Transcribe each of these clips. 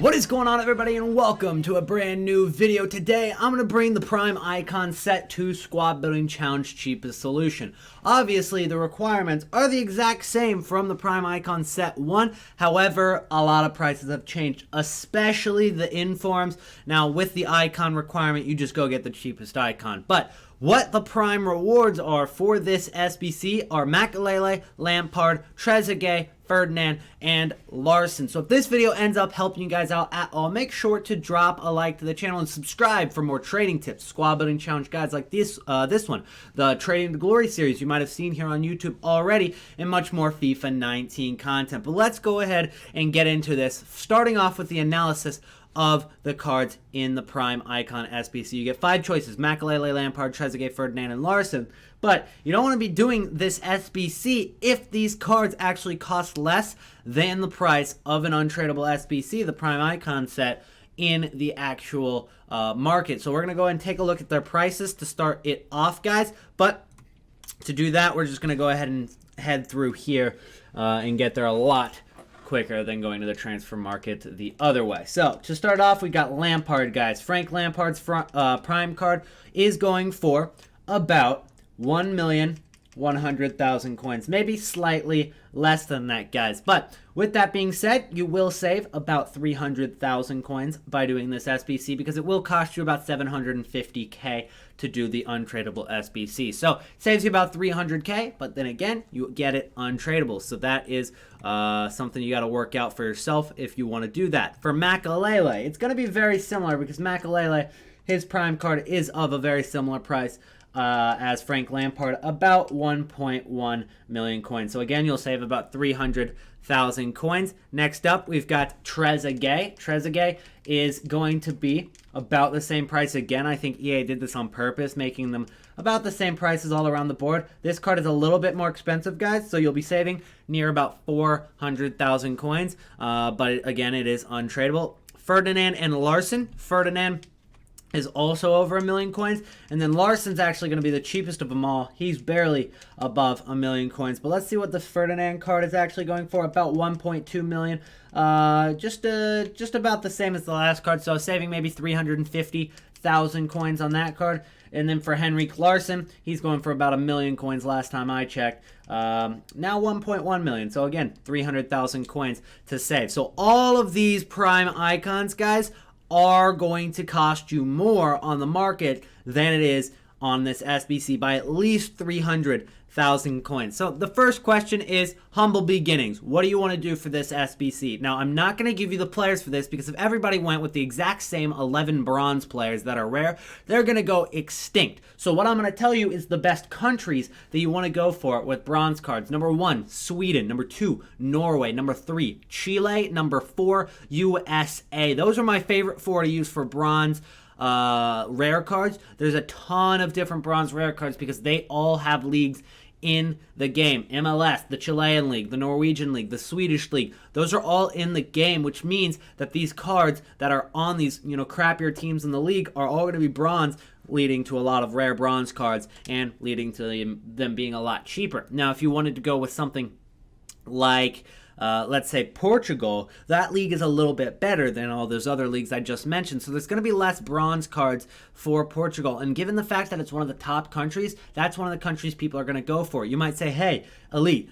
What is going on, everybody, and welcome to a brand new video. Today I'm going to bring the Prime Icon Set 2 Squad Building Challenge cheapest solution. Obviously the requirements are the exact same from the Prime Icon Set 1, however a lot of prices have changed, especially the informs. Now with the icon requirement you just go get the cheapest icon, but what the Prime rewards are for this SBC are Makelele, Lampard, Trezeguet, Ferdinand, and LARSSON. So if this video ends up helping you guys out at all, make sure to drop a like to the channel and subscribe for more trading tips, squad building challenge guides like this one, the Trading to Glory series you might have seen here on YouTube already, and much more FIFA 19 content. But let's go ahead and get into this, starting off with the analysis of the cards in the Prime Icon SBC. You get 5 choices: Makelele, Lampard, Trezeguet, Ferdinand, and LARSSON. But you don't want to be doing this SBC if these cards actually cost less than the price of an untradeable SBC, the Prime Icon set, in the actual market. So we're going to go ahead and take a look at their prices to start it off, guys. But to do that, we're just going to go ahead and head through here and get there a lot quicker than going to the transfer market the other way. So to start off, we got Lampard, guys. Frank Lampard's Prime card is going for about 1,100,000 coins, maybe slightly less than that, guys. But with that being said, you will save about 300,000 coins by doing this SBC, because it will cost you about 750k to do the untradeable SBC. So it saves you about 300k, but then again, you get it untradeable. So that is something you got to work out for yourself if you want to do that. For Makelele, it's going to be very similar, because Makelele, his Prime card is of a very similar price as Frank Lampard, about 1.1 million coins. So again, you'll save about 300,000 coins. Next up, we've got Trezeguet. Trezeguet is going to be about the same price again. I think EA did this on purpose, making them about the same prices all around the board. This card is a little bit more expensive, guys, so you'll be saving near about 400,000 coins. But again, it is untradeable. Ferdinand and LARSSON. Ferdinand is also over 1 million coins, and then LARSSON's actually going to be the cheapest of them all. He's barely above 1 million coins. But let's see what the Ferdinand card is actually going for. About 1.2 million, just about the same as the last card, so saving maybe 350,000 coins on that card. And then for Henrik Larsson, he's going for about 1 million coins last time I checked. Now 1.1 million. So again, 300,000 coins to save. So all of these Prime icons, guys, are going to cost you more on the market than it is on this SBC by at least 300,000 coins. So the first question is humble beginnings. What do you want to do for this SBC? Now, I'm not going to give you the players for this, because if everybody went with the exact same 11 bronze players that are rare, they're going to go extinct. So what I'm going to tell you is the best countries that you want to go for with bronze cards. Number 1, Sweden. Number 2, Norway. Number 3, Chile. Number 4, USA. Those are my favorite 4 to use for bronze rare cards. There's a ton of different bronze rare cards because they all have leagues in the game. MLS, the Chilean league, the Norwegian league, the Swedish league, those are all in the game, which means that these cards that are on these, crappier teams in the league are all going to be bronze, leading to a lot of rare bronze cards and leading to them being a lot cheaper. Now, if you wanted to go with something like let's say Portugal, that league is a little bit better than all those other leagues I just mentioned. So there's going to be less bronze cards for Portugal. And given the fact that it's one of the top countries, that's one of the countries people are going to go for. You might say, hey, ELYYT,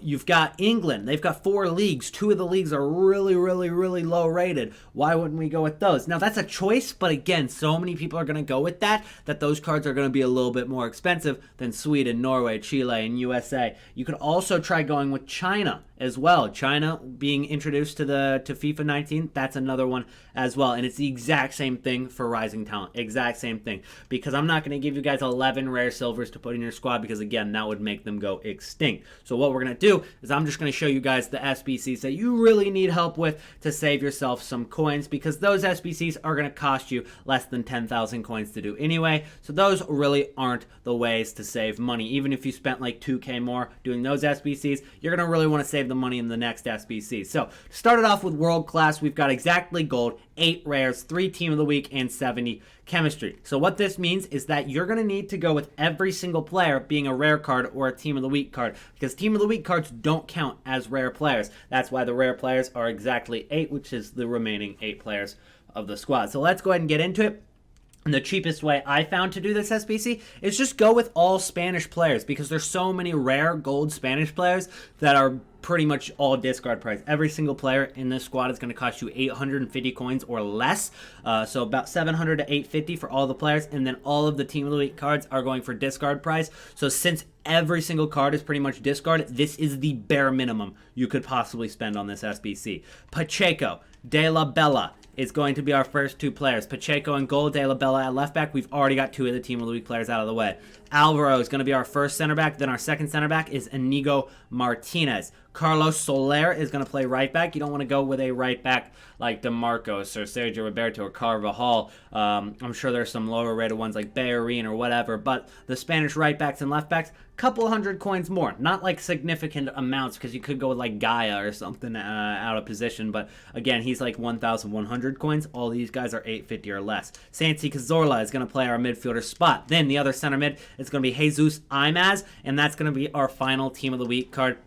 you've got England. They've got 4 leagues. 2 of the leagues are really, really, really low rated. Why wouldn't we go with those? Now, that's a choice, but again, so many people are going to go with that those cards are going to be a little bit more expensive than Sweden, Norway, Chile, and USA. You could also try going with China as well. China being introduced to FIFA 19, that's another one as well. And it's the exact same thing for Rising Talent. Exact same thing. Because I'm not going to give you guys 11 rare silvers to put in your squad, because again, that would make them go extinct. So what we're going to do is I'm just going to show you guys the SBCs that you really need help with to save yourself some coins, because those SBCs are going to cost you less than 10,000 coins to do anyway. So those really aren't the ways to save money. Even if you spent like 2k more doing those SBCs, you're going to really want to save the money in the next SBC. So to start it off with world class, we've got exactly gold, 8 rares, 3 team of the week, and 70 chemistry. So what this means is that you're going to need to go with every single player being a rare card or a Team of the Week card, because Team of the Week cards don't count as rare players. That's why the rare players are exactly 8, which is the remaining 8 players of the squad. So let's go ahead and get into it. And the cheapest way I found to do this SBC is just go with all Spanish players, because there's so many rare gold Spanish players that are pretty much all discard price. Every single player in this squad is going to cost you 850 coins or less. So about 700 to 850 for all the players. And then all of the Team of the Week cards are going for discard price. So since every single card is pretty much discard, this is the bare minimum you could possibly spend on this SBC. Pacheco, De La Bella is going to be our first 2 players. Pacheco and goal, De La Bella at left back. We've already got 2 of the Team of the Week players out of the way. Alvaro is going to be our first center back. Then our second center back is Inigo Martinez. Carlos Soler is going to play right back. You don't want to go with a right back like DeMarcos or Sergio Roberto or Carvajal. I'm sure there's some lower rated ones like Bellerin or whatever, but the Spanish right backs and left backs, couple hundred coins more. Not like significant amounts, because you could go with like Gaia or something out of position, but again, he's like 1,100 coins. All these guys are 850 or less. Santi Cazorla is going to play our midfielder spot. Then the other center mid is going to be Jesus Imaz, and that's going to be our final Team of the Week card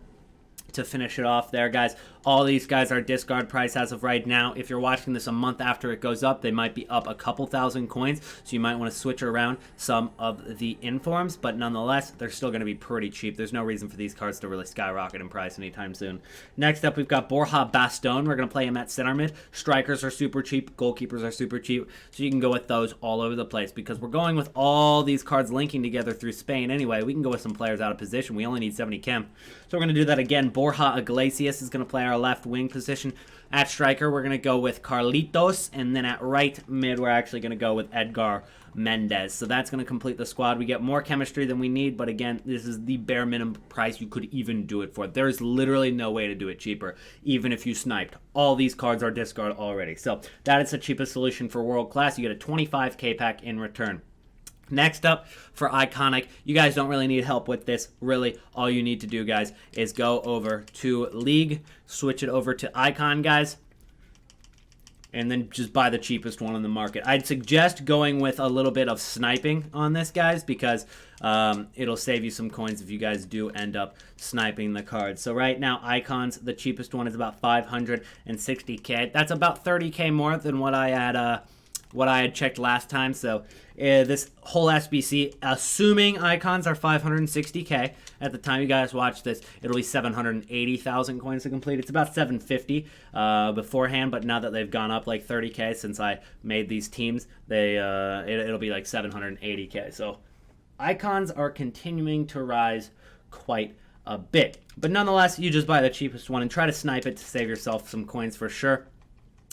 to finish it off there, guys. All these guys are discard price as of right now. If you're watching this a month after it goes up, they might be up a couple thousand coins, so you might want to switch around some of the informs, but nonetheless, they're still going to be pretty cheap. There's no reason for these cards to really skyrocket in price anytime soon. Next up, we've got Borja Baston. We're going to play him at center mid. Strikers are super cheap. Goalkeepers are super cheap, so you can go with those all over the place, because we're going with all these cards linking together through Spain anyway. We can go with some players out of position. We only need 70 chem, so we're going to do that again. Borja Iglesias is going to play our left wing position. At striker, we're going to go with Carlitos, and then at right mid, we're actually going to go with Edgar Mendez. So that's going to complete the squad. We get more chemistry than we need, but again, this is the bare minimum price you could even do it for. There's literally no way to do it cheaper, even if you sniped. All these cards are discard already. So that is the cheapest solution for World Class. You get a 25k pack in return. Next up, for Iconic, you guys don't really need help with this. Really, all you need to do, guys, is go over to League, switch it over to Icon, guys, and then just buy the cheapest one on the market. I'd suggest going with a little bit of sniping on this, guys, because it'll save you some coins if you guys do end up sniping the cards. So right now, Icons, the cheapest one is about 560k. That's about 30k more than what I had checked last time. So this whole SBC, assuming icons are 560k at the time you guys watch this, it'll be 780,000 coins to complete. It's about 750 beforehand, but now that they've gone up like 30k since I made these teams, it'll be like 780k. So icons are continuing to rise quite a bit, but nonetheless, you just buy the cheapest one and try to snipe it to save yourself some coins for sure.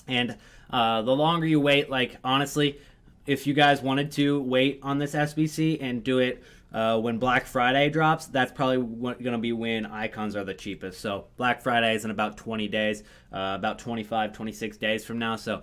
And the longer you wait, like honestly, if you guys wanted to wait on this SBC and do it when Black Friday drops, that's probably going to be when icons are the cheapest. So Black Friday is in about 20 days, about 25, 26 days from now. So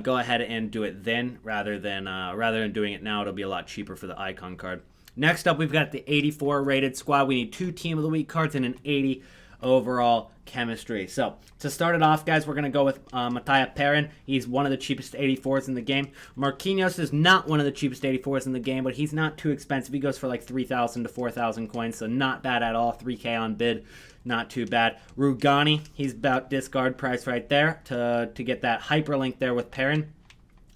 go ahead and do it then rather than doing it now. It'll be a lot cheaper for the icon card. Next up, we've got the 84 rated squad. We need 2 Team of the Week cards and an 80 overall chemistry. So to start it off, guys, we're going to go with Mattia Perrin. He's one of the cheapest 84s in the game. Marquinhos is not one of the cheapest 84s in the game, but he's not too expensive. He goes for like 3,000 to 4,000 coins, so not bad at all. 3k on bid, not too bad. Rugani, he's about discard price right there to get that hyperlink there with Perrin.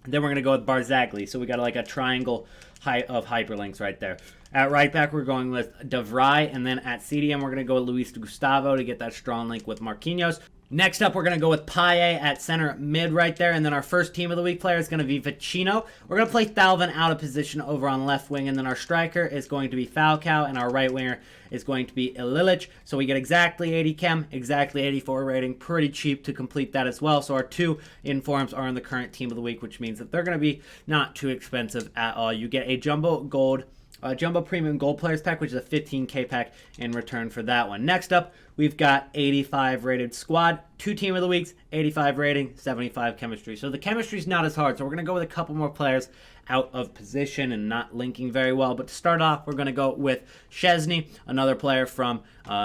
And then we're going to go with Barzagli. So we got like a triangle of hyperlinks right there. At right back, we're going with De Vrij, and then at CDM, we're going to go with Luis Gustavo to get that strong link with Marquinhos. Next up, we're going to go with Payet at center mid right there, and then our first Team of the Week player is going to be Vecino. We're going to play Thauvin out of position over on left wing, and then our striker is going to be Falcao, and our right winger is going to be ELYYT. So we get exactly 80 chem, exactly 84 rating, pretty cheap to complete that as well. So our 2 informs are in the current Team of the Week, which means that they're going to be not too expensive at all. You get a Jumbo Premium Gold Players Pack, which is a 15k pack in return for that one. Next up, we've got 85 rated squad. 2 Team of the Weeks, 85 rating, 75 chemistry. So the chemistry's not as hard. So we're going to go with a couple more players out of position and not linking very well. But to start off, we're going to go with Szczesny, another player from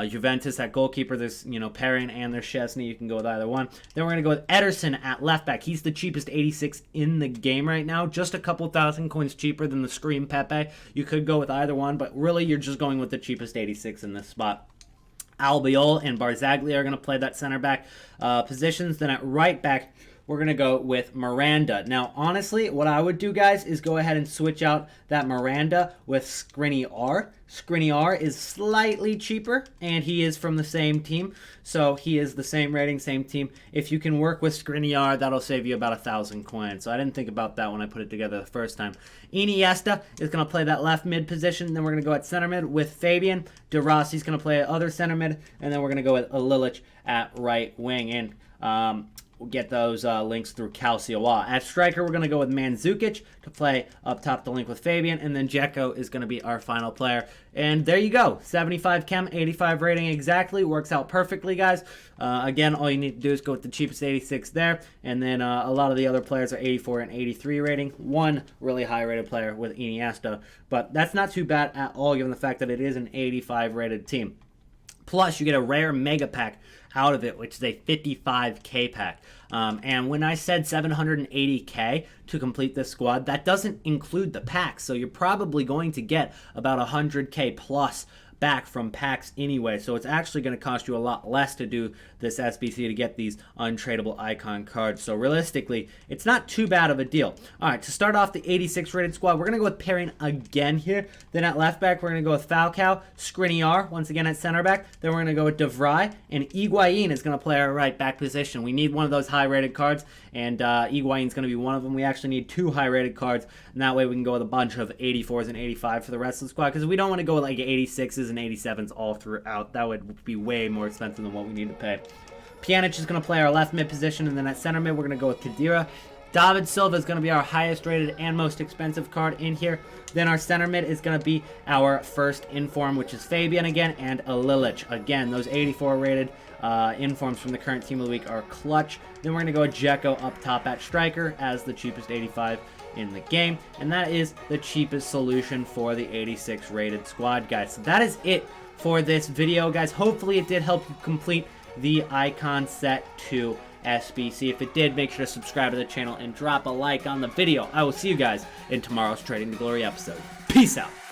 Juventus at goalkeeper. There's, Perrin and there's Szczesny. You can go with either one. Then we're going to go with Ederson at left back. He's the cheapest 86 in the game right now. Just a couple thousand coins cheaper than the Scream Pepe. You could go with either one, but really you're just going with the cheapest 86 in this spot. Albiol and Barzagli are going to play that center back positions. Then at right back, we're going to go with Miranda. Now, honestly, what I would do, guys, is go ahead and switch out that Miranda with Skriniar. Skriniar is slightly cheaper, and he is from the same team. So he is the same rating, same team. If you can work with Skriniar, that'll save you about 1,000 coins. So I didn't think about that when I put it together the first time. Iniesta is going to play that left mid position. Then we're going to go at center mid with Fabian. De Rossi's going to play at other center mid. And then we're going to go with ELYYT at right wing. And we'll get those links through Calcioa. At striker, we're going to go with Mandzukic to play up top, the link with Fabian. And then Dzeko is going to be our final player. And there you go. 75 chem, 85 rating exactly. Works out perfectly, guys. Again, all you need to do is go with the cheapest 86 there. And then a lot of the other players are 84 and 83 rating. One really high rated player with Iniesta. But that's not too bad at all, given the fact that it is an 85 rated team. Plus, you get a rare mega pack out of it, which is a 55k pack. And when I said 780k to complete this squad, that doesn't include the packs. So you're probably going to get about 100k plus back from packs anyway. So it's actually going to cost you a lot less to do this SBC to get these untradeable icon cards. So realistically, it's not too bad of a deal. All right, to start off the 86 rated squad, we're going to go with Perrin again here. Then at left back, we're going to go with Falcao, Skriniar, once again at center back. Then we're going to go with De Vrij, and Higuain is going to play our right back position. We need one of those high rated cards, and Higuain is going to be one of them. We actually need 2 high rated cards, and that way we can go with a bunch of 84s and 85 for the rest of the squad, because we don't want to go with like 86s and 87s all throughout. That would be way more expensive than what we need to pay. Pjanic is going to play our left mid position, and then at center mid, we're going to go with Khedira. David Silva is going to be our highest rated and most expensive card in here. Then our center mid is going to be our first inform, which is Fabian again, and ELYYT. Again, those 84 rated informs from the current team of the week are clutch. Then we're going to go with Dzeko up top at striker as the cheapest 85 in the game. And that is the cheapest solution for the 86 rated squad, guys. So that is it for this video, guys. Hopefully it did help you complete the icon set to SBC. If it did, make sure to subscribe to the channel and drop a like on the video. I will see you guys in tomorrow's Trading the Glory episode. Peace out.